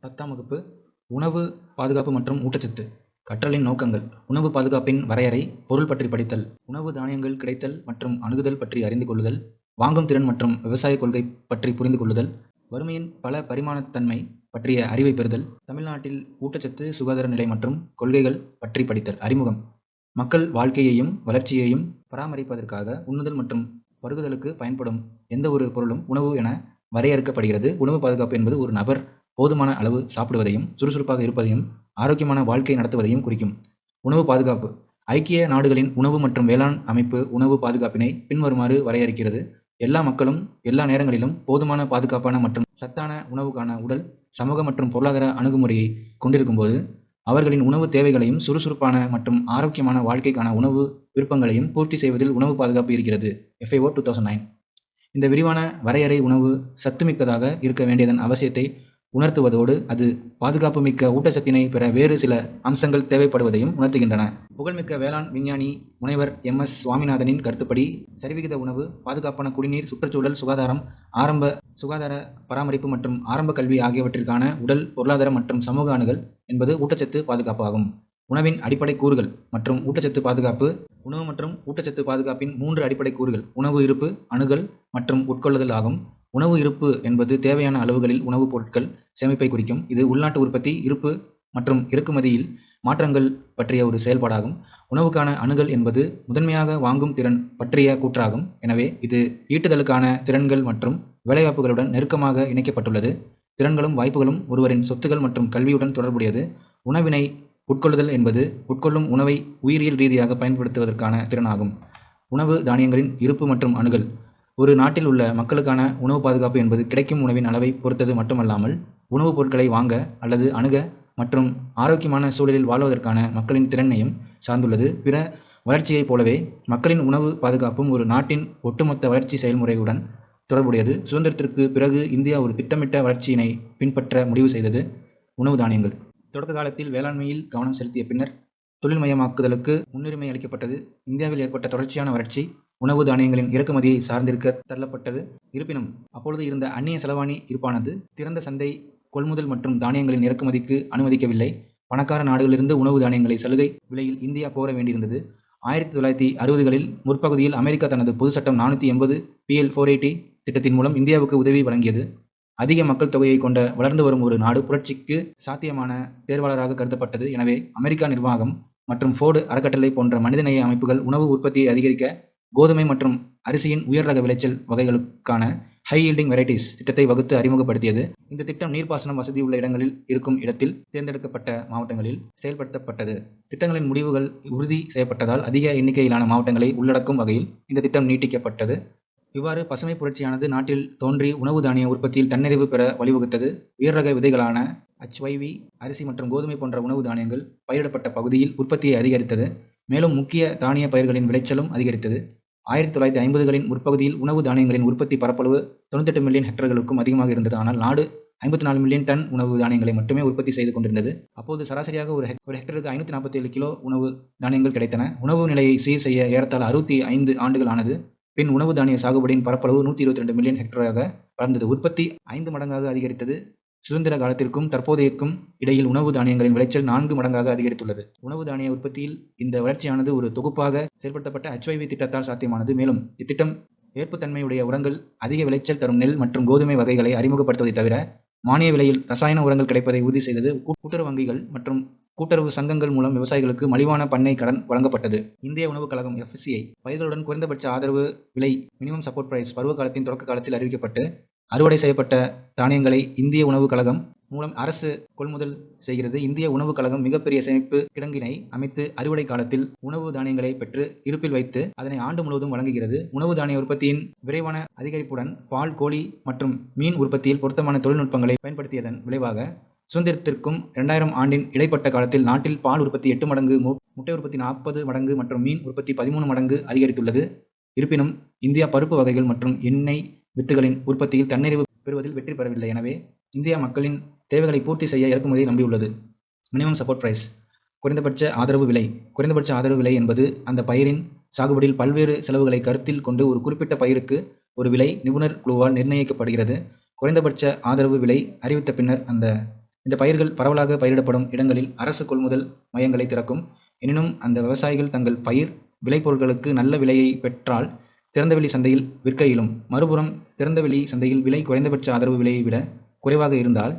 10ஆம் வகுப்பு உணவு பாதுகாப்பு மற்றும் ஊட்டச்சத்து. கற்றலின் நோக்கங்கள். உணவு பாதுகாப்பின் வரையறை, பொருள் பற்றி படித்தல், உணவு தானியங்கள் கிடைத்தல் மற்றும் அணுகுதல் பற்றி அறிந்து கொள்ளுதல், வாங்கும் திறன் மற்றும் விவசாய கொள்கை பற்றி புரிந்து கொள்ளுதல், வறுமையின் பல பரிமாணத்தன்மை பற்றிய அறிவை பெறுதல், தமிழ்நாட்டில் ஊட்டச்சத்து சுகாதார நிலை மற்றும் கொள்கைகள் பற்றி படித்தல். அறிமுகம். மக்கள் வாழ்க்கையையும் வளர்ச்சியையும் பராமரிப்பதற்காக உண்ணுதல் மற்றும் பருகுதலுக்கு பயன்படும் எந்த ஒரு பொருளும் உணவு என வரையறுக்கப்படுகிறது. உணவு பாதுகாப்பு என்பது ஒரு நபர் போதுமான அளவு சாப்பிடுவதையும் சுறுசுறுப்பாக இருப்பதையும் ஆரோக்கியமான வாழ்க்கை நடத்துவதையும் குறிக்கும். உணவு பாதுகாப்பு. ஐக்கிய நாடுகளின் உணவு மற்றும் வேளாண் அமைப்பு உணவு பாதுகாப்பினை பின்வருமாறு வரையறுக்கிறது. எல்லா மக்களும் எல்லா நேரங்களிலும் போதுமான பாதுகாப்பான மற்றும் சத்தான உணவுக்கான உடல், சமூக மற்றும் பொருளாதார அணுகுமுறையை கொண்டிருக்கும்போது அவர்களின் உணவு தேவைகளையும் சுறுசுறுப்பான மற்றும் ஆரோக்கியமான வாழ்க்கைக்கான உணவு விருப்பங்களையும் பூர்த்தி செய்வதில் உணவு பாதுகாப்பு இருக்கிறது. FAO 2009. இந்த விரிவான வரையறை உணவு சத்துமிக்கதாக இருக்க வேண்டியதன் அவசியத்தை உணர்த்துவதோடு அது பாதுகாப்பு மிக்க ஊட்டச்சத்தினை பெற வேறு சில அம்சங்கள் தேவைப்படுவதையும் உணர்த்துகின்றன. புகழ்மிக்க வேளாண் விஞ்ஞானி முனைவர் MS சுவாமிநாதனின் கருத்துப்படி சரிவிகித உணவு, பாதுகாப்பான குடிநீர், சுற்றுச்சூழல் சுகாதாரம், ஆரம்ப சுகாதார பராமரிப்பு மற்றும் ஆரம்ப கல்வி ஆகியவற்றிற்கான உடல், பொருளாதார மற்றும் சமூக அணுகல் என்பது ஊட்டச்சத்து பாதுகாப்பு ஆகும். உணவின் அடிப்படை கூறுகள் மற்றும் ஊட்டச்சத்து பாதுகாப்பு. உணவு மற்றும் ஊட்டச்சத்து பாதுகாப்பின் 3 அடிப்படை கூறுகள் உணவு இருப்பு, அணுகல் மற்றும் உட்கொள்ளுதல் ஆகும். உணவு இருப்பு என்பது தேவையான அளவுகளில் உணவுப் பொருட்கள் சேமிப்பை குறிக்கும். இது உள்நாட்டு உற்பத்தி, இருப்பு மற்றும் இறக்குமதியில் மாற்றங்கள் பற்றிய ஒரு செயல்பாடாகும். உணவுக்கான அணுகல் என்பது முதன்மையாக வாங்கும் திறன் பற்றிய கூற்றாகும். எனவே இது ஈட்டுதலுக்கான திறன்கள் மற்றும் வேலைவாய்ப்புகளுடன் நெருக்கமாக இணைக்கப்பட்டுள்ளது. திறன்களும் வாய்ப்புகளும் ஒருவரின் சொத்துகள் மற்றும் கல்வியுடன் தொடர்புடையது. உணவினை உட்கொள்ளுதல் என்பது உட்கொள்ளும் உணவை உயிரியல் ரீதியாக பயன்படுத்துவதற்கான திறனாகும். உணவு தானியங்களின் இருப்பு மற்றும் அணுகல். ஒரு நாட்டில் உள்ள மக்களுக்கான உணவு பாதுகாப்பு என்பது கிடைக்கும் உணவின் அளவை பொறுத்தது மட்டுமல்லாமல் உணவுப் பொருட்களை வாங்க அல்லது அணுக மற்றும் ஆரோக்கியமான சூழலில் வாழ்வதற்கான மக்களின் திறனையும் சார்ந்துள்ளது. பிற வளர்ச்சியைப் போலவே மக்களின் உணவு பாதுகாப்பும் ஒரு நாட்டின் ஒட்டுமொத்த வளர்ச்சி செயல்முறையுடன் தொடர்புடையது. சுதந்திரத்திற்கு பிறகு இந்தியா ஒரு திட்டமிட்ட வளர்ச்சியினை பின்பற்ற முடிவு செய்தது. உணவு தானியங்கள். தொடக்க காலத்தில் வேளாண்மையில் கவனம் செலுத்திய பின்னர் தொழில்மயமாக்குதலுக்கு முன்னுரிமை அளிக்கப்பட்டது. இந்தியாவில் ஏற்பட்ட தொடர்ச்சியான வளர்ச்சி உணவு தானியங்களின் இறக்குமதியை சார்ந்திருக்க தள்ளப்பட்டது. இருப்பினும் அப்பொழுது இருந்த அந்நிய செலவாணி இருப்பானது திறந்த சந்தை கொள்முதல் மற்றும் தானியங்களின் இறக்குமதிக்கு அனுமதிக்கவில்லை. பணக்கார நாடுகளிலிருந்து உணவு தானியங்களை சலுகை விலையில் இந்தியா கோர வேண்டியிருந்தது. 1960களில் முற்பகுதியில் அமெரிக்கா தனது பொது சட்டம் 480 PL 480 திட்டத்தின் மூலம் இந்தியாவுக்கு உதவி வழங்கியது. அதிக மக்கள் தொகையை கொண்ட வளர்ந்து வரும் ஒரு நாடு புரட்சிக்கு சாத்தியமான தேர்வாளராக கருதப்பட்டது. எனவே அமெரிக்கா நிர்வாகம் மற்றும் ஃபோர்டு அறக்கட்டளை போன்ற மனிதநேய அமைப்புகள் உணவு உற்பத்தியை அதிகரிக்க கோதுமை மற்றும் அரிசியின் உயர் ரக விளைச்சல் வகைகளுக்கான ஹை ஈல்டிங் வெரைட்டிஸ் திட்டத்தை வகுத்து அறிமுகப்படுத்தியது. இந்த திட்டம் நீர்ப்பாசனம் வசதி உள்ள இடங்களில் இருக்கும் இடத்தில் தேர்ந்தெடுக்கப்பட்ட மாவட்டங்களில் செயல்படுத்தப்பட்டது. திட்டங்களின் முடிவுகள் உறுதி செய்யப்பட்டதால் அதிக எண்ணிக்கையிலான மாவட்டங்களை உள்ளடக்கும் வகையில் இந்த திட்டம் நீட்டிக்கப்பட்டது. இவ்வாறு பசுமை புரட்சியானது நாட்டில் தோன்றி உணவு தானிய உற்பத்தியில் தன்னிறைவு பெற வழிவகுத்தது. உயர் ரக விதைகளான HYV, அரிசி மற்றும் கோதுமை போன்ற உணவு தானியங்கள் பயிரிடப்பட்ட பகுதியில் உற்பத்தியை அதிகரித்தது. மேலும் முக்கிய தானிய பயிர்களின் விளைச்சலும் அதிகரித்தது. 1950களின் முற்பகுதியில் உணவு தானியங்களின் உற்பத்தி பரப்பளவு 98 மில்லியன் ஹெக்டர்களுக்கும் அதிகமாக இருந்தது. ஆனால் நாடு 54 மில்லியன் டன் உணவு தானியங்களை மட்டுமே உற்பத்தி செய்து கொண்டிருந்தது. அப்போது சராசரியாக ஒரு ஹெக்டருக்கு 547 கிலோ உணவு தானியங்கள் கிடைத்தன. உணவு நிலையை சீர் செய்ய ஏறத்தாழ 65 ஆண்டுகள் ஆனது. பின் உணவு தானிய சாகுபடியின் பரப்பளவு 122 மில்லியன் ஹெக்டராக வளர்ந்தது. உற்பத்தி 5 மடங்காக அதிகரித்தது. சுதந்திர காலத்திற்கும் தற்போதையக்கும் இடையில் உணவு தானியங்களின் விளைச்சல் 4 மடங்காக அதிகரித்துள்ளது. உணவு தானிய உற்பத்தியில் இந்த வளர்ச்சியானது ஒரு தொகுப்பாக செயல்படுத்தப்பட்ட HYV திட்டத்தால் சாத்தியமானது. மேலும் இத்திட்டம் ஏற்புத்தன்மையுடைய உரங்கள், அதிக விளைச்சல் தரும் நெல் மற்றும் கோதுமை வகைகளை அறிமுகப்படுத்துவதை தவிர மானிய விலையில் ரசாயன உரங்கள் கிடைப்பதை உறுதி செய்தது. கூட்டுறவு வங்கிகள் மற்றும் கூட்டுறவு சங்கங்கள் மூலம் விவசாயிகளுக்கு மலிவான பண்ணை கடன் வழங்கப்பட்டது. இந்திய உணவுக் கழகம் FCI பயிர்களுடன் குறைந்தபட்ச ஆதரவு விலை மினிமம் சப்போர்ட் பிரைஸ் பருவ காலத்தின் தொடக்க காலத்தில் அறிவிக்கப்பட்டு அறுவடை செய்யப்பட்ட தானியங்களை இந்திய உணவுக் கழகம் மூலம் அரசு கொள்முதல் செய்கிறது. இந்திய உணவுக் கழகம் மிகப்பெரிய சேமிப்பு கிடங்கினை அமைத்து அறுவடை காலத்தில் உணவு தானியங்களை பெற்று இருப்பில் வைத்து அதனை ஆண்டு முழுவதும் வழங்குகிறது. உணவு தானிய உற்பத்தியின் விரைவான அதிகரிப்புடன் பால், கோழி மற்றும் மீன் உற்பத்தியில் பொருத்தமான தொழில்நுட்பங்களை பயன்படுத்தியதன் விளைவாக சுதந்திரத்திற்கும் 2000 ஆண்டின் இடைப்பட்ட காலத்தில் நாட்டில் பால் உற்பத்தி 8 மடங்கு, முட்டை உற்பத்தி 40 மடங்கு மற்றும் மீன் உற்பத்தி 13 மடங்கு அதிகரித்துள்ளது. இருப்பினும் இந்தியா பருப்பு வகைகள் மற்றும் எண்ணெய் வித்துகளின் உற்பத்தியில் தன்னிறைவு பெறுவதில் வெற்றி பெறவில்லை. எனவே இந்தியா மக்களின் தேவைகளை பூர்த்தி செய்ய இறக்குமதியை நம்பியுள்ளது. மினிமம் சப்போர்ட் பிரைஸ் குறைந்தபட்ச ஆதரவு விலை. குறைந்தபட்ச ஆதரவு விலை என்பது அந்த பயிரின் சாகுபடியில் பல்வேறு செலவுகளை கருத்தில் கொண்டு ஒரு குறிப்பிட்ட பயிருக்கு ஒரு விலை நிபுணர் குழுவால் நிர்ணயிக்கப்படுகிறது. குறைந்தபட்ச ஆதரவு விலை அறிவித்த பின்னர் அந்த இந்த பயிர்கள் பரவலாக பயிரிடப்படும் இடங்களில் அரசு கொள்முதல் மையங்களை திறக்கும். எனினும் அந்த விவசாயிகள் தங்கள் பயிர் விளைபொருட்களுக்கு நல்ல விலையை பெற்றால் திறந்தவெளி சந்தையில் விற்க இயலும். மறுபுறம் திறந்தவெளி சந்தையில் விலை குறைந்தபட்ச ஆதரவு விலையை விட குறைவாக இருந்தால்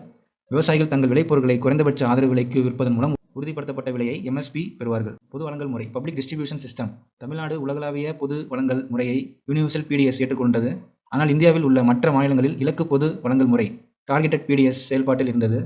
விவசாயிகள் தங்கள் விளைபொருட்களை குறைந்தபட்ச ஆதரவு விலைக்கு விற்பதன் மூலம் உறுதிப்படுத்தப்பட்ட விலையை MSP பெறுவார்கள். பொது வழங்கல் முறை பப்ளிக் டிஸ்ட்ரிபியூஷன் சிஸ்டம். தமிழ்நாடு உலகளாவிய பொது வழங்கல் முறையை யூனிவர்சல் PDS ஏற்றுக்கொண்டது. ஆனால் இந்தியாவில் உள்ள மற்ற மாநிலங்களில் இலக்கு பொது வழங்கல் முறை டார்கெட்டட் PDS செயல்பாட்டில் இருந்தது.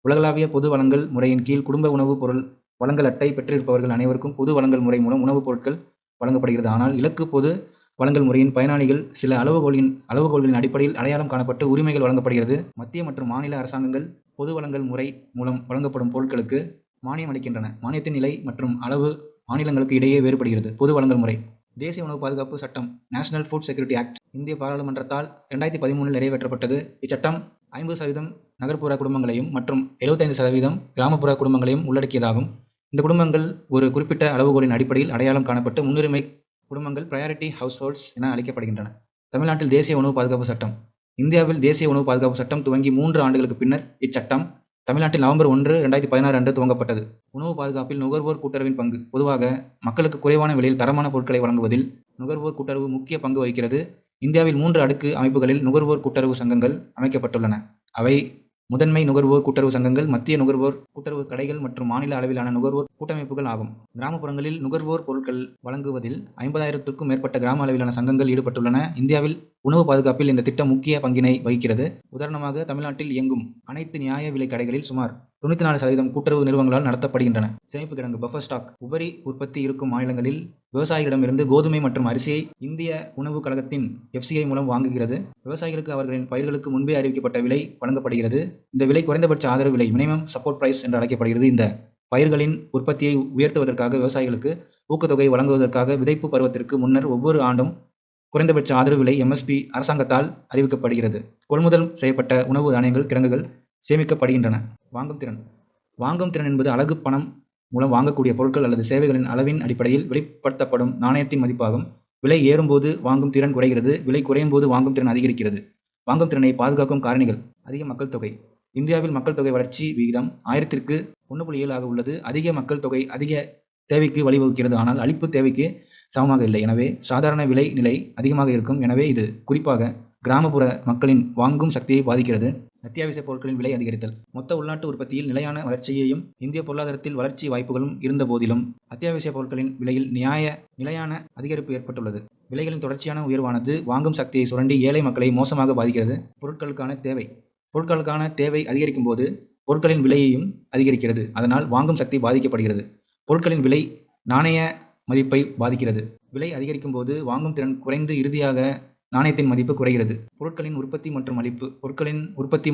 உலகளாவிய பொது வழங்கல் முறையின் கீழ் குடும்ப உணவுப் பொருள் வழங்கல் அட்டை பெற்றிருப்பவர்கள் அனைவருக்கும் பொது வழங்கல் முறை மூலம் உணவுப் பொருட்கள் வழங்கப்படுகிறது. ஆனால் இலக்கு பொது வழங்கல் முறையின் பயனாளிகள் சில அளவுகோல்களின் அடிப்படையில் அடையாளம் காணப்பட்டு உரிமைகள் வழங்கப்படுகிறது. மத்திய மற்றும் மாநில அரசாங்கங்கள் பொது வழங்கல் முறை மூலம் வழங்கப்படும் பொருட்களுக்கு மானியம் அளிக்கின்றன. மானியத்தின் நிலை மற்றும் அளவு மாநிலங்களுக்கு இடையே வேறுபடுகிறது. பொது வழங்கல் முறை தேசிய உணவு பாதுகாப்பு சட்டம் நேஷனல் ஃபுட் செக்யூரிட்டி ஆக்ட் இந்திய பாராளுமன்றத்தால் 2013 நிறைவேற்றப்பட்டது. இச்சட்டம் 50% நகர்ப்புற குடும்பங்களையும் மற்றும் 75% கிராமப்புற குடும்பங்களையும் உள்ளடக்கியதாகும். இந்த குடும்பங்கள் ஒரு குறிப்பிட்ட அளவுகோலின் அடிப்படையில் அடையாளம் காணப்பட்டு முன்னுரிமை குடும்பங்கள் பிரையாரிட்டி ஹவுஸ்ஹோல்ட்ஸ் என அழைக்கப்படுகின்றன. தமிழ்நாட்டில் தேசிய உணவு பாதுகாப்பு சட்டம். இந்தியாவில் தேசிய உணவு பாதுகாப்பு சட்டம் துவங்கி 3 ஆண்டுகளுக்கு பின்னர் இச்சட்டம் தமிழ்நாட்டில் நவம்பர் 1, 2016 அன்று துவங்கப்பட்டது. உணவு பாதுகாப்பில் நுகர்வோர் கூட்டுறவின் பங்கு. பொதுவாக மக்களுக்கு குறைவான விலையில் தரமான பொருட்களை வழங்குவதில் நுகர்வோர் கூட்டுறவு முக்கிய பங்கு வகிக்கிறது. இந்தியாவில் 3 அடுக்கு அமைப்புகளில் நுகர்வோர் கூட்டுறவு சங்கங்கள் அமைக்கப்பட்டுள்ளன. அவை முதன்மை நுகர்வோர் கூட்டுறவு சங்கங்கள், மத்திய நுகர்வோர் கூட்டுறவு கடைகள் மற்றும் மாநில அளவிலான நுகர்வோர் கூட்டமைப்புகள் ஆகும். கிராமப்புறங்களில் நுகர்வோர் பொருட்கள் வழங்குவதில் 50,000க்கும் மேற்பட்ட கிராம அளவிலான சங்கங்கள் ஈடுபட்டுள்ளன. இந்தியாவில் உணவு பாதுகாப்பில் இந்த திட்டம் முக்கிய பங்கினை வகிக்கிறது. உதாரணமாக தமிழ்நாட்டில் இயங்கும் அனைத்து நியாய விலை கடைகளில் சுமார் 94% கூட்டுறவு நிறுவனங்களால் நடத்தப்படுகின்றன. சேமிப்பு கிடங்கு பஃபர் ஸ்டாக். உபரி உற்பத்தி இருக்கும் மாநிலங்களில் விவசாயிகளிடமிருந்து கோதுமை மற்றும் அரிசியை இந்திய உணவு கழகத்தின் FCI மூலம் வாங்குகிறது. விவசாயிகளுக்கு அவர்களின் பயிர்களுக்கு முன்பே அறிவிக்கப்பட்ட விலை வழங்கப்படுகிறது. இந்த விலை குறைந்தபட்ச ஆதரவு விலை மினிமம் சப்போர்ட் பிரைஸ் என்று அழைக்கப்படுகிறது. இந்த பயிர்களின் உற்பத்தியை உயர்த்துவதற்காக விவசாயிகளுக்கு ஊக்கத்தொகை வழங்குவதற்காக விதைப்பு பருவத்திற்கு முன்னர் ஒவ்வொரு ஆண்டும் குறைந்தபட்ச ஆதரவு விலை MSP அரசாங்கத்தால் அறிவிக்கப்படுகிறது. கொள்முதல் செய்யப்பட்ட உணவு தானியங்கள் கிடங்குகள் சேமிக்கப்படுகின்றன. வாங்கும் திறன் என்பது அலகு பணம் மூலம் வாங்கக்கூடிய பொருட்கள் அல்லது சேவைகளின் அளவின் அடிப்படையில் வெளிப்படுத்தப்படும் நாணயத்தின் மதிப்பாகும். விலை ஏறும்போது வாங்கும் திறன் குறைகிறது, விலை குறையும் போது வாங்கும் திறன் அதிகரிக்கிறது. வாங்கும் திறனை பாதுகாக்கும் காரணிகள். அதிக மக்கள் தொகை. இந்தியாவில் மக்கள் தொகை வளர்ச்சி விகிதம் 1000க்கு 1.7 ஆக உள்ளது. அதிக மக்கள் தொகை அதிக தேவைக்கு வழிவகுக்கிறது, ஆனால் அளிப்பு தேவைக்கு சமமாக இல்லை. எனவே சாதாரண விலை நிலை அதிகமாக இருக்கும். எனவே இது குறிப்பாக கிராமப்புற மக்களின் வாங்கும் சக்தியை பாதிக்கிறது. அத்தியாவசிய பொருட்களின் விலை அதிகரித்தல். மொத்த உள்நாட்டு உற்பத்தியில் நிலையான வளர்ச்சியையும் இந்திய பொருளாதாரத்தில் வளர்ச்சி வாய்ப்புகளும் இருந்த போதிலும் அத்தியாவசிய பொருட்களின் விலையில் நிலையான அதிகரிப்பு ஏற்பட்டுள்ளது. விலைகளின் தொடர்ச்சியான உயர்வானது வாங்கும் சக்தியை சுரண்டி ஏழை மக்களை மோசமாக பாதிக்கிறது. பொருட்களுக்கான தேவை அதிகரிக்கும் போது பொருட்களின் விலையையும் அதிகரிக்கிறது. அதனால் வாங்கும் சக்தி பாதிக்கப்படுகிறது. பொருட்களின் விலை நாணய மதிப்பை பாதிக்கிறது. விலை அதிகரிக்கும் போது வாங்கும் திறன் குறைந்து இறுதியாக நாணயத்தின் மதிப்பு குறைகிறது. பொருட்களின் உற்பத்தி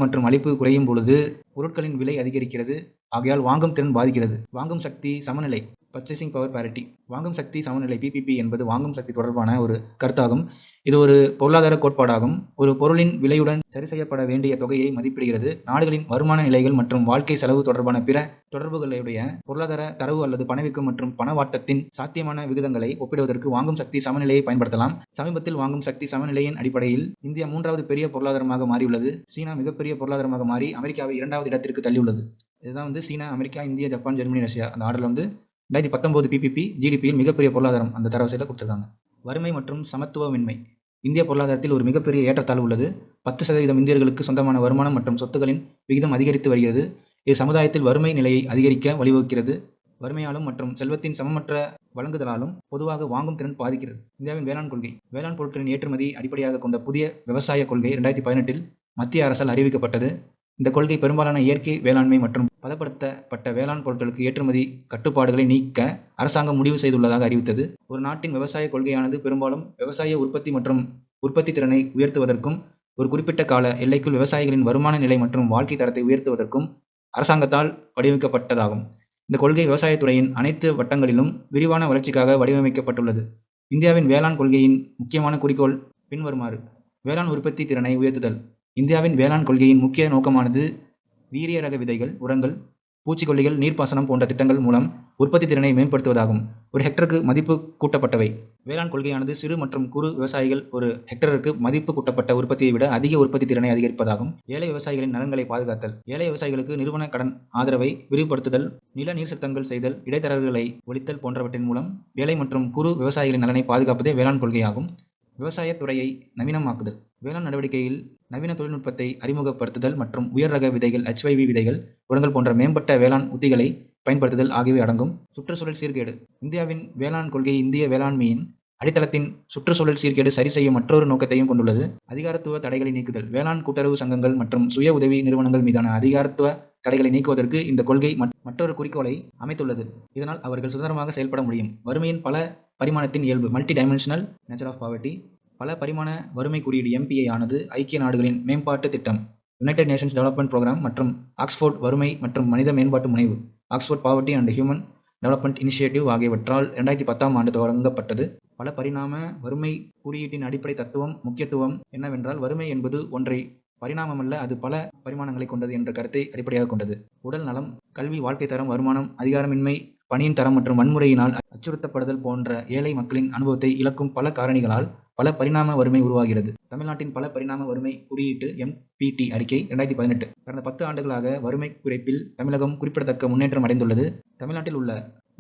மற்றும் அளிப்பு குறையும் பொழுது பொருட்களின் விலை அதிகரிக்கிறது. ஆகையால் வாங்கும் திறன் பாதிக்கிறது. வாங்கும் சக்தி சமநிலை பர்ச்சேசிங் பவர் பேரிட்டி. வாங்கும் சக்தி சமநிலை PPP என்பது வாங்கும் சக்தி தொடர்பான ஒரு கருத்தாகும். இது ஒரு பொருளாதார கோட்பாடாகும். ஒரு பொருளின் விலையுடன் சரி செய்யப்பட வேண்டிய தொகையை மதிப்பிடுகிறது. நாடுகளின் வருமான நிலைகள் மற்றும் வாழ்க்கை செலவு தொடர்பான பிற தொடர்புகளுடைய பொருளாதார தரவு அல்லது பணவீக்கம் மற்றும் பணவாட்டத்தின் சாத்தியமான விகிதங்களை ஒப்பிடுவதற்கு வாங்கும் சக்தி சமநிலையை பயன்படுத்தலாம். சமீபத்தில் வாங்கும் சக்தி சமநிலையின் அடிப்படையில் இந்தியா 3வது பெரிய பொருளாதாரமாக மாறியுள்ளது. சீனா மிகப்பெரிய பொருளாதாரமாக மாறி அமெரிக்காவை 2வது இடத்திற்கு தள்ளியுள்ளது. இதுதான் China, America, India, Japan, Germany, Russia அந்த ஆர்டரில் 2019 PPP GDPயில் மிகப்பெரிய பொருளாதாரம் அந்த தரவரிசையில் கொடுத்துருக்காங்க. வறுமை மற்றும் சமத்துவமின்மை. இந்திய பொருளாதாரத்தில் ஒரு மிகப்பெரிய ஏற்றத்தாழ்வு உள்ளது. 10% இந்தியர்களுக்கு சொந்தமான வருமானம் மற்றும் சொத்துக்களின் விகிதம் அதிகரித்து வருகிறது. இது சமுதாயத்தில் வறுமை நிலையை அதிகரிக்க வழிவகுக்கிறது. வறுமையாலும் மற்றும் செல்வத்தின் சமமற்ற வழங்குதலாலும் பொதுவாக வாங்கும் திறன் பாதிக்கிறது. இந்தியாவின் வேளாண் கொள்கை. வேளாண் பொருட்களின் ஏற்றுமதி அடிப்படையாக கொண்ட புதிய விவசாய கொள்கை 2018 மத்திய அரசால் அறிவிக்கப்பட்டது. இந்த கொள்கை பெரும்பாலான இயற்கை வேளாண்மை மற்றும் பதப்படுத்தப்பட்ட வேளாண் பொருட்களுக்கு ஏற்றுமதி கட்டுப்பாடுகளை நீக்க அரசாங்கம் முடிவு செய்துள்ளதாக அறிவித்தது. ஒரு நாட்டின் விவசாய கொள்கையானது பெரும்பாலும் விவசாய உற்பத்தி மற்றும் உற்பத்தி திறனை உயர்த்துவதற்கும் ஒரு குறிப்பிட்ட கால எல்லைக்குள் விவசாயிகளின் வருமான நிலை மற்றும் வாழ்க்கை தரத்தை உயர்த்துவதற்கும் அரசாங்கத்தால் வடிவமைக்கப்பட்டதாகும். இந்த கொள்கை விவசாயத்துறையின் அனைத்து வட்டங்களிலும் விரிவான வளர்ச்சிக்காக வடிவமைக்கப்பட்டுள்ளது. இந்தியாவின் வேளாண் கொள்கையின் முக்கியமான குறிக்கோள் பின்வருமாறு. வேளாண் உற்பத்தி திறனை உயர்த்துதல். இந்தியாவின் வேளாண் கொள்கையின் முக்கிய நோக்கமானது வீரிய ரக விதைகள், உரங்கள், பூச்சிக்கொல்லிகள், நீர்ப்பாசனம் போன்ற திட்டங்கள் மூலம் உற்பத்தி திறனை மேம்படுத்துவதாகும். ஒரு ஹெக்டருக்கு மதிப்பு கூட்டப்பட்டவை. வேளாண் கொள்கையானது சிறு மற்றும் குறு விவசாயிகள் ஒரு ஹெக்டருக்கு மதிப்பு கூட்டப்பட்ட உற்பத்தியை விட அதிக உற்பத்தி திறனை அதிகரிப்பதாகும். ஏழை விவசாயிகளின் நலன்களை பாதுகாத்தல். ஏழை விவசாயிகளுக்கு நிறுவன கடன் ஆதரவை விரிவுபடுத்துதல், நில நீர் சட்டங்கள் செய்தல், இடைத்தரகர்களை ஒழித்தல் போன்றவற்றின் மூலம் ஏழை மற்றும் குறு விவசாயிகளின் நலனை பாதுகாப்பதே வேளாண் கொள்கையாகும். விவசாயத் துறையை நவீனமாக்குதல். வேளாண் நடவடிக்கையில் நவீன தொழில்நுட்பத்தை அறிமுகப்படுத்துதல் மற்றும் உயர் ரக விதைகள், HYV விதைகள், உரங்கள் போன்ற மேம்பட்ட வேளாண் உத்திகளை பயன்படுத்துதல் ஆகியவை அடங்கும். சுற்றுச்சூழல் சீர்கேடு. இந்தியாவின் வேளாண் கொள்கை இந்திய வேளாண்மையின் அடித்தளத்தின் சுற்றுச்சூழல் சீர்கேடு சரி செய்ய மற்றொரு நோக்கத்தையும் கொண்டுள்ளது. அதிகாரத்துவ தடைகளை நீக்குதல். வேளாண் கூட்டுறவு சங்கங்கள் மற்றும் சுய உதவி நிறுவனங்கள் மீதான அதிகாரத்துவ தடைகளை நீக்குவதற்கு இந்த கொள்கை மற்றொரு குறிக்கோளை அமைத்துள்ளது. இதனால் அவர்கள் சுதந்திரமாக செயல்பட முடியும். வறுமையின் பல பரிமாணத்தின் இயல்பு. Multi dimensional nature of poverty. பல பரிமாண வறுமை குறியீடு MPI ஆனது ஐக்கிய நாடுகளின் மேம்பாட்டு திட்டம், யுனைடெட் நேஷன்ஸ் டெவலப்மெண்ட் புரோகிராம் மற்றும் ஆக்ஸ்போர்ட் வறுமை மற்றும் மனித மேம்பாட்டு முனைவு, Oxford poverty and human development initiative ஆகியவற்றால் 2010ஆம் ஆண்டு தொடங்கப்பட்டது. பல பரிணாம வறுமை குறியீட்டின் அடிப்படை தத்துவம் முக்கியத்துவம் என்னவென்றால், வறுமை என்பது ஒன்றை பரிணாமமல்ல, அது பல பரிமாணங்களை கொண்டது என்ற கருத்தை அடிப்படையாக கொண்டது. உடல் நலம், கல்வி, வாழ்க்கை தரம், வருமானம், அதிகாரமின்மை, பணியின் தரம் மற்றும் வன்முறையினால் அச்சுறுத்தப்படுதல் போன்ற ஏழை மக்களின் அனுபவத்தை இழக்கும் பல காரணிகளால் பல பரிணாம வறுமை உருவாகிறது. தமிழ்நாட்டின் பல பரிணாம வறுமை குறியீட்டு MPT அறிக்கை 2018. கடந்த 10 ஆண்டுகளாக வறுமை குறைப்பில் தமிழகம் குறிப்பிடத்தக்க முன்னேற்றம் அடைந்துள்ளது. தமிழ்நாட்டில் உள்ள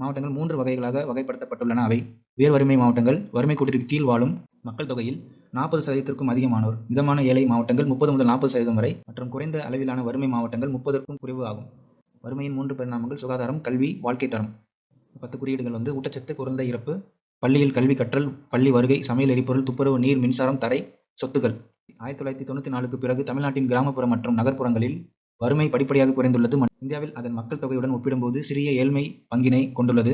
மாவட்டங்கள் 3 வகைகளாக வகைப்படுத்தப்பட்டுள்ளன. அவை: உயர் வறுமை மாவட்டங்கள், வறுமை கோட்டிற்கு கீழ் வாழும் மக்கள் தொகையில் 40%க்கும் அதிகமானோர், மிதமான ஏழை மாவட்டங்கள் 30 முதல் 40% வரை, மற்றும் குறைந்த அளவிலான வறுமை மாவட்டங்கள் 30க்கும் குறைவு ஆகும். வறுமையின் 3 பரிணாமங்கள்: சுகாதாரம், கல்வி, வாழ்க்கை தரம். 10 குறியீடுகள் ஊட்டச்சத்து, குறைந்த இறப்பு, பள்ளியில் கல்வி கற்றல், பள்ளி வருகை, சமையல் எரிபொருள், துப்புரவு, நீர், மின்சாரம், தரை, சொத்துக்கள். 1994க்கு பிறகு தமிழ்நாட்டின் கிராமப்புற மற்றும் நகர்ப்புறங்களில் வறுமை படிப்படியாக குறைந்துள்ளது. இந்தியாவில் அதன் மக்கள் தொகையுடன் ஒப்பிடும்போது சிறிய ஏழ்மை பங்கினை கொண்டுள்ளது.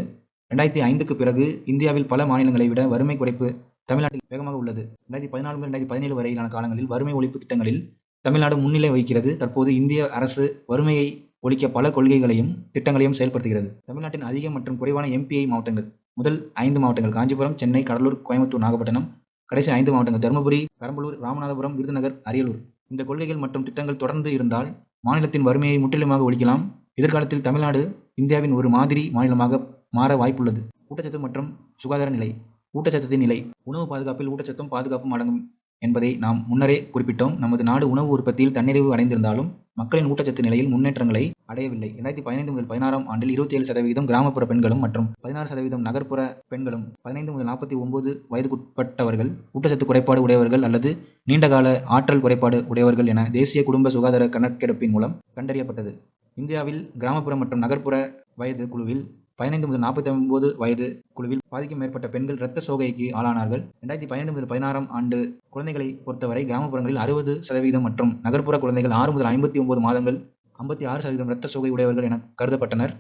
2005க்கு பிறகு இந்தியாவில் பல மாநிலங்களை விட வறுமை குறைப்பு தமிழ்நாட்டில் வேகமாக உள்ளது. 2014 முதல் 2017 வரையிலான காலங்களில் வறுமை ஒழிப்பு திட்டங்களில் தமிழ்நாடு முன்னிலை வகிக்கிறது. தற்போது இந்திய அரசு வறுமையை ஒழிக்க பல கொள்கைகளையும் திட்டங்களையும் செயல்படுத்துகிறது. தமிழ்நாட்டின் அதிக மற்றும் குறைவான MPI மாவட்டங்கள். முதல் 5 மாவட்டங்கள்: காஞ்சிபுரம், சென்னை, கடலூர், கோயம்புத்தூர், நாகப்பட்டினம். கடைசி 5 மாவட்டங்கள்: தருமபுரி, பெரம்பலூர், ராமநாதபுரம், விருதுநகர், அரியலூர். இந்த கொள்கைகள் மற்றும் திட்டங்கள் தொடர்ந்து இருந்தால் மாநிலத்தின் வறுமையை முற்றிலுமாக ஒழிக்கலாம். எதிர்காலத்தில் தமிழ்நாடு இந்தியாவின் ஒரு மாதிரி மாநிலமாக மாற வாய்ப்புள்ளது. ஊட்டச்சத்து மற்றும் சுகாதார நிலை. ஊட்டச்சத்தின் நிலை. உணவு பாதுகாப்பில் ஊட்டச்சத்தும் பாதுகாப்பும் அடங்கும் என்பதை நாம் முன்னரே குறிப்பிட்டோம். நமது நாடு உணவு உற்பத்தியில் தன்னிறைவு அடைந்திருந்தாலும் மக்களின் ஊட்டச்சத்து நிலையில் முன்னேற்றங்களை அடையவில்லை. 2015 முதல் 16ஆம் ஆண்டில் 27% கிராமப்புற பெண்களும் மற்றும் 16% நகர்ப்புற பெண்களும் 15 முதல் 49 வயதுக்குட்பட்டவர்கள் ஊட்டச்சத்து குறைபாடு உடையவர்கள் அல்லது நீண்டகால ஆற்றல் குறைபாடு உடையவர்கள் என தேசிய குடும்ப சுகாதார கணக்கெடுப்பின் மூலம் கண்டறியப்பட்டது. இந்தியாவில் கிராமப்புற மற்றும் நகர்ப்புற வயது குழுவில் 15 முதல் 49 வயது குழுவில் பாதிக்கும் மேற்பட்ட பெண்கள் இரத்த சோகைக்கு ஆளானார்கள். 2012 முதல் 16ஆம் ஆண்டு குழந்தைகளை பொறுத்தவரை கிராமப்புறங்களில் 60% மற்றும் நகர்ப்புற குழந்தைகள் 6 முதல் 59 மாதங்கள் 56% இரத்த சோகை உடையவர்கள் என கருதப்பட்டனர்.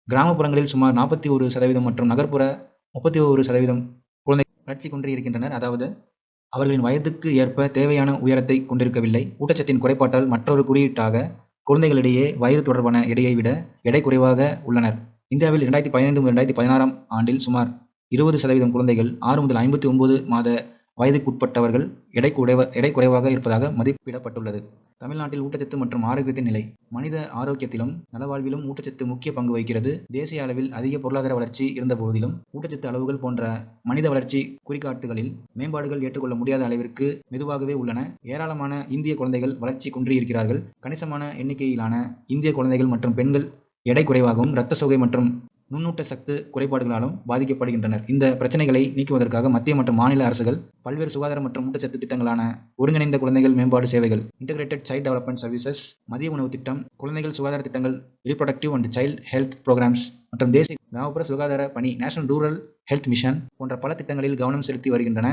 கிராமப்புறங்களில் சுமார் 41% மற்றும் நகர்ப்புற 31% குழந்தைகள் வளர்ச்சி குன்றி இருக்கின்றனர். அதாவது அவர்களின் வயதுக்கு ஏற்ப தேவையான உயரத்தை கொண்டிருக்கவில்லை. ஊட்டச்சத்தின் குறைபாட்டால் மற்றொரு குறியீட்டாக குழந்தைகளிடையே வயது தொடர்பான எடையை விட எடை குறைவாக உள்ளனர். இந்தியாவில் 2015 முதல் 2016ஆம் ஆண்டில் சுமார் 20% குழந்தைகள் 6 முதல் 59 மாத வயதுக்குட்பட்டவர்கள் எடை குறைவாக இருப்பதாக மதிப்பிடப்பட்டுள்ளது. தமிழ்நாட்டில் ஊட்டச்சத்து மற்றும் ஆரோக்கியத்தின் நிலை. மனித ஆரோக்கியத்திலும் நலவாழ்விலும் ஊட்டச்சத்து முக்கிய பங்கு வகிக்கிறது. தேசிய அளவில் அதிக பொருளாதார வளர்ச்சி இருந்த போதிலும் ஊட்டச்சத்து அளவுகள் போன்ற மனித வளர்ச்சி குறிகாட்டுகளில் மேம்பாடுகள் ஏற்றுக்கொள்ள முடியாத அளவிற்கு மெதுவாகவே உள்ளன. ஏராளமான இந்திய குழந்தைகள் வளர்ச்சி குன்றியிருக்கிறார்கள். கணிசமான எண்ணிக்கையிலான இந்திய குழந்தைகள் மற்றும் பெண்கள் எடை குறைவாகவும் இரத்த சோகை மற்றும் நுண்ணூட்ட சத்து குறைபாடுகளாலும் பாதிக்கப்படுகின்றனர். இந்த பிரச்சனைகளை நீக்குவதற்காக மத்திய மற்றும் மாநில அரசுகள் பல்வேறு சுகாதார மற்றும் ஊட்டச்சத்து திட்டங்களான ஒருங்கிணைந்த குழந்தைகள் மேம்பாடு சேவைகள், இன்டகிரேட்டட் சைல்ட் டெவலப்மெண்ட் சர்வீசஸ், மதிய உணவு திட்டம், குழந்தைகள் சுகாதார திட்டங்கள், reproductive and child health programs மற்றும் தேசிய கிராமப்புற சுகாதார பணி, நேஷனல் ரூரல் ஹெல்த் மிஷன் போன்ற பல திட்டங்களில் கவனம் செலுத்தி வருகின்றன.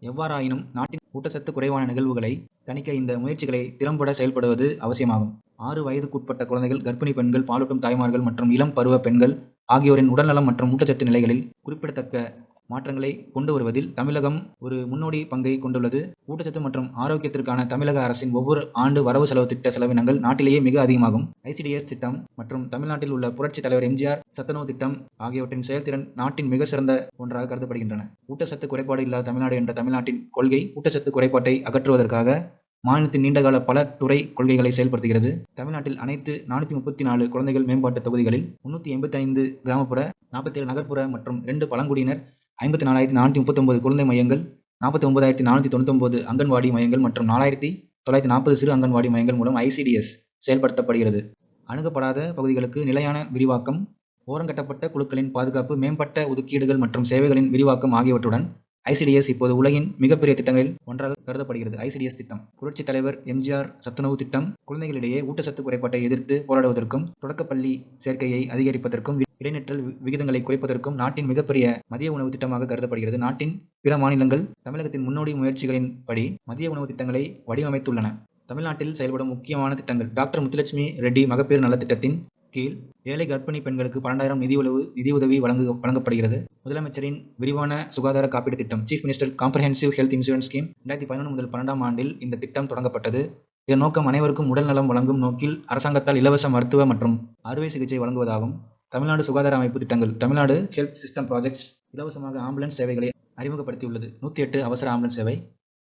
எவ்வாறாயினும் நாட்டின் ஊட்டச்சத்து குறைவான நிகழ்வுகளை தணிக்க இந்த முயற்சிகளை திறம்பட செயல்படுவது அவசியமாகும். 6 வயதுக்குட்பட்ட குழந்தைகள், கர்ப்பிணி பெண்கள், பாலூட்டும் தாய்மார்கள் மற்றும் இளம் பருவ பெண்கள் ஆகியோரின் உடல்நலம் மற்றும் ஊட்டச்சத்து நிலைகளில் குறிப்பிடத்தக்க மாற்றங்களை கொண்டு வருவதில் தமிழகம் ஒரு முன்னோடி பங்கை கொண்டுள்ளது. ஊட்டச்சத்து மற்றும் ஆரோக்கியத்திற்கான தமிழக அரசின் ஒவ்வொரு ஆண்டு வரவு செலவு திட்ட செலவினங்கள் நாட்டிலேயே மிக அதிகமாகும். ICDS திட்டம் மற்றும் தமிழ்நாட்டில் உள்ள புரட்சி தலைவர் MGR சத்துணவு திட்டம் ஆகியவற்றின் செயல்திறன் நாட்டின் மிக சிறந்த ஒன்றாக கருதப்படுகின்றன. ஊட்டச்சத்து குறைபாடு இல்லாத தமிழ்நாடு என்ற தமிழ்நாட்டின் கொள்கை ஊட்டச்சத்து குறைபாட்டை அகற்றுவதற்காக மாநிலத்தின் நீண்டகால பல துறை கொள்கைகளை செயல்படுத்துகிறது. தமிழ்நாட்டில் அனைத்து 434 குழந்தைகள் மேம்பாட்டு தொகுதிகளில் 385 கிராமப்புற, 47 நகர்ப்புற மற்றும் 2 பழங்குடியினர், 54,439 குழந்தை மையங்கள், 49,499 அங்கன்வாடி மையங்கள் மற்றும் 4,940 சிறு அங்கன்வாடி மையங்கள் மூலம் ஐசிடிஎஸ் செயல்படுத்தப்படுகிறது. அணுகப்படாத பகுதிகளுக்கு நிலையான விரிவாக்கம், ஓரங்கட்டப்பட்ட குழுக்களின் பாதுகாப்பு, மேம்பட்ட ஒதுக்கீடுகள் மற்றும் சேவைகளின் விரிவாக்கம் ஆகியவற்றுடன் ஐசிடிஎஸ் இப்போது உலகின் மிகப்பெரிய திட்டங்களில் ஒன்றாக கருதப்படுகிறது. ஐசிடிஎஸ் திட்டம் புரட்சித் தலைவர் எம்ஜிஆர் சத்துணவு திட்டம் குழந்தைகளிடையே ஊட்டச்சத்து குறைபாட்டை எதிர்த்து போராடுவதற்கும், தொடக்கப்பள்ளி சேர்க்கையை அதிகரிப்பதற்கும், இடைநிற்றல் விகிதங்களை குறைப்பதற்கும் நாட்டின் மிகப்பெரிய மதிய உணவு திட்டமாக கருதப்படுகிறது. நாட்டின் பிற மாநிலங்கள் தமிழகத்தின் முன்னோடி முயற்சிகளின்படி மதிய உணவு திட்டங்களை வடிவமைத்துள்ளன. தமிழ்நாட்டில் செயல்படும் முக்கியமான திட்டங்கள்: டாக்டர் முத்துலட்சுமி ரெட்டி மகப்பேறு நல திட்டத்தின் கீழ் ஏழை கர்ப்பிணி பெண்களுக்கு 12,000 நிதியுதவி வழங்கப்படுகிறது. முதலமைச்சரின் விரிவான சுகாதார காப்பீடு திட்டம் chief minister comprehensive health insurance scheme 2011 முதல் 12ஆம் ஆண்டில் இந்த திட்டம் தொடங்கப்பட்டது. இதன் நோக்கம் அனைவருக்கும் உடல் நலம் வழங்கும் நோக்கில் அரசாங்கத்தால் இலவச மருத்துவ மற்றும் அறுவை சிகிச்சை வழங்குவதாகும். தமிழ்நாடு சுகாதார அமைப்பு திட்டங்கள்: தமிழ்நாடு ஹெல்த் சிஸ்டம் ப்ராஜெக்ட்ஸ் இலவசமாக ஆம்புலன்ஸ் சேவைகளை அறிமுகப்படுத்தியுள்ளது. 108 அவசர ஆம்புலன்ஸ் சேவை.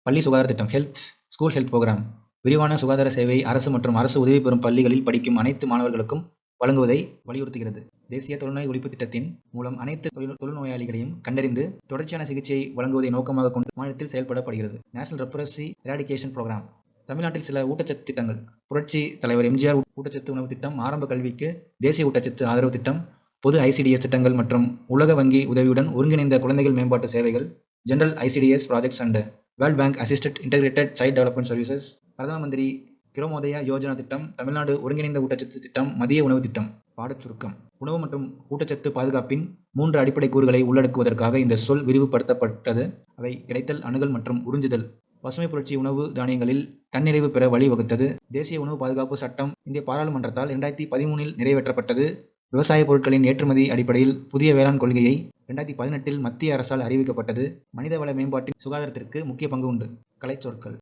பள்ளி சுகாதார திட்டம் ஸ்கூல் ஹெல்த் ப்ரோக்ராம் விரிவான சுகாதார சேவை அரசு மற்றும் அரசு உதவி பெறும் பள்ளிகளில் படிக்கும் அனைத்து மாணவர்களுக்கும் வழங்குவதை வலியுறுத்துகிறது. தேசிய தொழுநோய் ஒழிப்பு திட்டத்தின் மூலம் அனைத்து தொழுநோயாளிகளையும் கண்டறிந்து தொடர்ச்சியான சிகிச்சையை வழங்குவதை நோக்கமாக கொண்டு மாநிலத்தில் செயல்படப்படுகிறது. National leprosy eradication programme. தமிழ்நாட்டில் சில ஊட்டச்சத்து திட்டங்கள்: புரட்சி தலைவர் எம்ஜிஆர் ஊட்டச்சத்து உணவு திட்டம், ஆரம்ப கல்விக்கு தேசிய ஊட்டச்சத்து ஆதரவு திட்டம், பொது ஐசிடிஎஸ் திட்டங்கள் மற்றும் உலக வங்கி உதவியுடன் ஒருங்கிணைந்த குழந்தைகள் மேம்பாட்டு சேவைகள், general ICDS projects and world bank assisted integrated child development services, பிரதம மந்திரி கிரோமோதயா யோஜனா திட்டம், தமிழ்நாடு ஒருங்கிணைந்த ஊட்டச்சத்து திட்டம், மதிய உணவு திட்டம். பாடச் சுருக்கம்: உணவு மற்றும் ஊட்டச்சத்து பாதுகாப்பின் 3 அடிப்படை கூறுகளை உள்ளடக்குவதற்காக இந்த சொல் விரிவுபடுத்தப்பட்டது. அவை கிடைத்தல், அணுகல் மற்றும் உறிஞ்சுதல். பசுமை புரட்சி உணவு தானியங்களில் தன்னிறைவு பெற வழிவகுத்தது. தேசிய உணவு பாதுகாப்பு சட்டம் இந்திய பாராளுமன்றத்தால் 2013இல் நிறைவேற்றப்பட்டது. விவசாய பொருட்களின் ஏற்றுமதி அடிப்படையில் புதிய வேளாண் கொள்கையை 2018இல் மத்திய அரசால் அறிவிக்கப்பட்டது. மனிதவள மேம்பாட்டின் சுகாதாரத்திற்கு முக்கிய பங்கு உண்டு. கலைச்சொற்கள்: